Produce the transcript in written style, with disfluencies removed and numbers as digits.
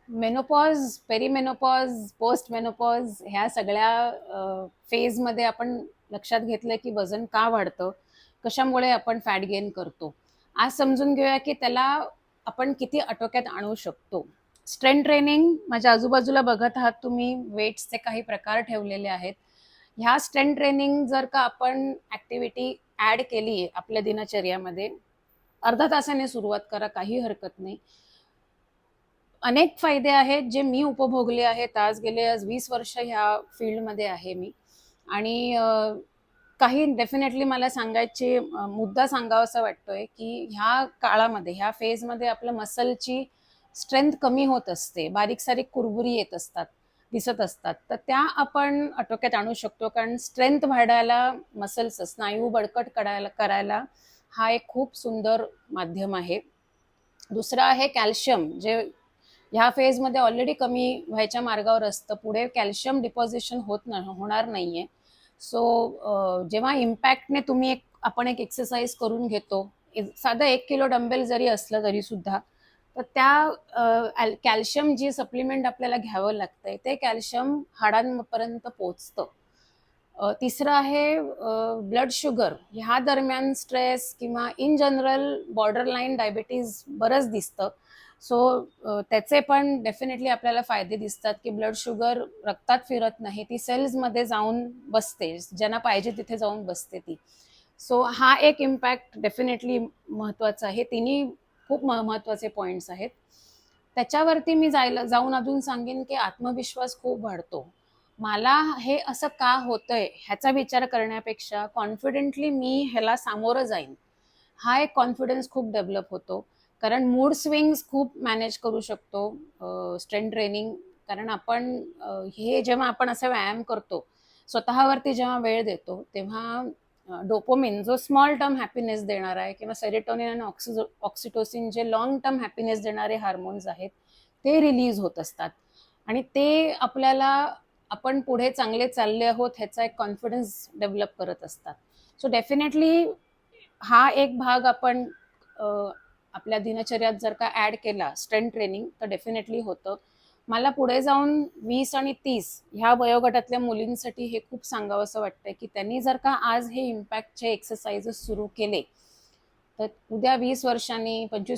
Menopause, perimenopause, post menopause ह्या सगळ्या फेजमध्ये आपण लक्षात घेतलं की वजन का वाढतं, कशामुळे आपण फॅट गेन करतो. आज समजून घेऊया की त्याला आपण किती आटोक्यात आणू शकतो. स्ट्रेंथ ट्रेनिंग माझ्या आजूबाजूला बघत आहात तुम्ही, वेट्सचे काही प्रकार ठेवलेले आहेत. ह्या स्ट्रेंथ ट्रेनिंग जर का आपण ऍक्टिव्हिटी ऍड केली आपल्या दिनचर्यामध्ये, अर्धा तासाने सुरुवात करा, काही हरकत नाही. अनेक फायदे आहेत जे मी उपभोगले आहेत. आज 20 वर्ष ह्या फील्डमध्ये आहे मी. आणि काही डेफिनेटली मला सांगायचे मुद्दा सांगावासा वाटतोय की ह्या काळामध्ये, ह्या फेजमध्ये आपलं मसलची स्ट्रेंथ कमी होत असते, बारीक सारीक कुरबुरी येत असतात, दिसत असतात. तर त्या आपण आटोक्यात आणू शकतो, कारण स्ट्रेंथ वाढायला, मसल्स स्नायू बळकट करायला हा एक खूप सुंदर माध्यम आहे. दुसरं आहे कॅल्शियम, जे ह्या फेजमध्ये ऑलरेडी कमी व्हायच्या मार्गावर असतं. पुढे कॅल्शियम डिपॉझिशन होणार नाहीये. सो जेव्हा इम्पॅक्टने आपण एक एक्सरसाइज करून घेतो, साधं 1 किलो डंबेल जरी असलं तरी सुद्धा, तर त्या कॅल्शियम जी सप्लिमेंट आपल्याला घ्यावं लागतंय ते कॅल्शियम हाडांपर्यंत पोचतं. तिसरं आहे ब्लड शुगर. ह्या दरम्यान स्ट्रेस किंवा in general border line diabetes बरंच दिसतं. सो त्याचे पण डेफिनेटली आपल्याला फायदे दिसतात की ब्लड शुगर रक्तात फिरत नाही, ती सेल्समध्ये जाऊन बसते, ज्यांना पाहिजे तिथे जाऊन बसते ती. सो हा एक इम्पॅक्ट डेफिनेटली महत्वाचा आहे. तिन्ही खूप महत्वाचे पॉइंट्स आहेत. त्याच्यावरती मी जाऊन अजून सांगेन की आत्मविश्वास खूप वाढतो. मला हे असं का होतंय ह्याचा विचार करण्यापेक्षा कॉन्फिडेंटली मी ह्याला सामोरं जाईन, हा एक कॉन्फिडन्स खूप डेव्हलप होतो. कारण मूड स्विंग्स खूप मॅनेज करू शकतो स्ट्रेंथ ट्रेनिंग. कारण हे जेव्हा आपण असा व्यायाम करतो, स्वतःवरती जेव्हा वेळ देतो, तेव्हा डोपोमिन जो स्मॉल टर्म हॅपीनेस देणार आहे, किंवा सेरोटोनिन आणि ऑक्सिटोसिन जे लॉंग टर्म हॅपीनेस देणारे हार्मोन्स आहेत, ते रिलीज होत असतात. आणि ते आपल्याला आपण पुढे चांगले चालले आहोत ह्याचा एक कॉन्फिडन्स डेव्हलप करत असतात. सो डेफिनेटली हा एक भाग आपण आपल्या दिनचर्यात जर का ऍड केला स्ट्रेंथ ट्रेनिंग, तर डेफिनेटली होतं. मला पुढे जाऊन 20 आणि 30 ह्या वयोगटातल्या मुलींसाठी हे खूप सांगावंसं वाटतंय की त्यांनी जर का आज हे इम्पॅक्टचे एक्सरसाइजेस सुरू केले, तर उद्या 20 वर्षांनी, 25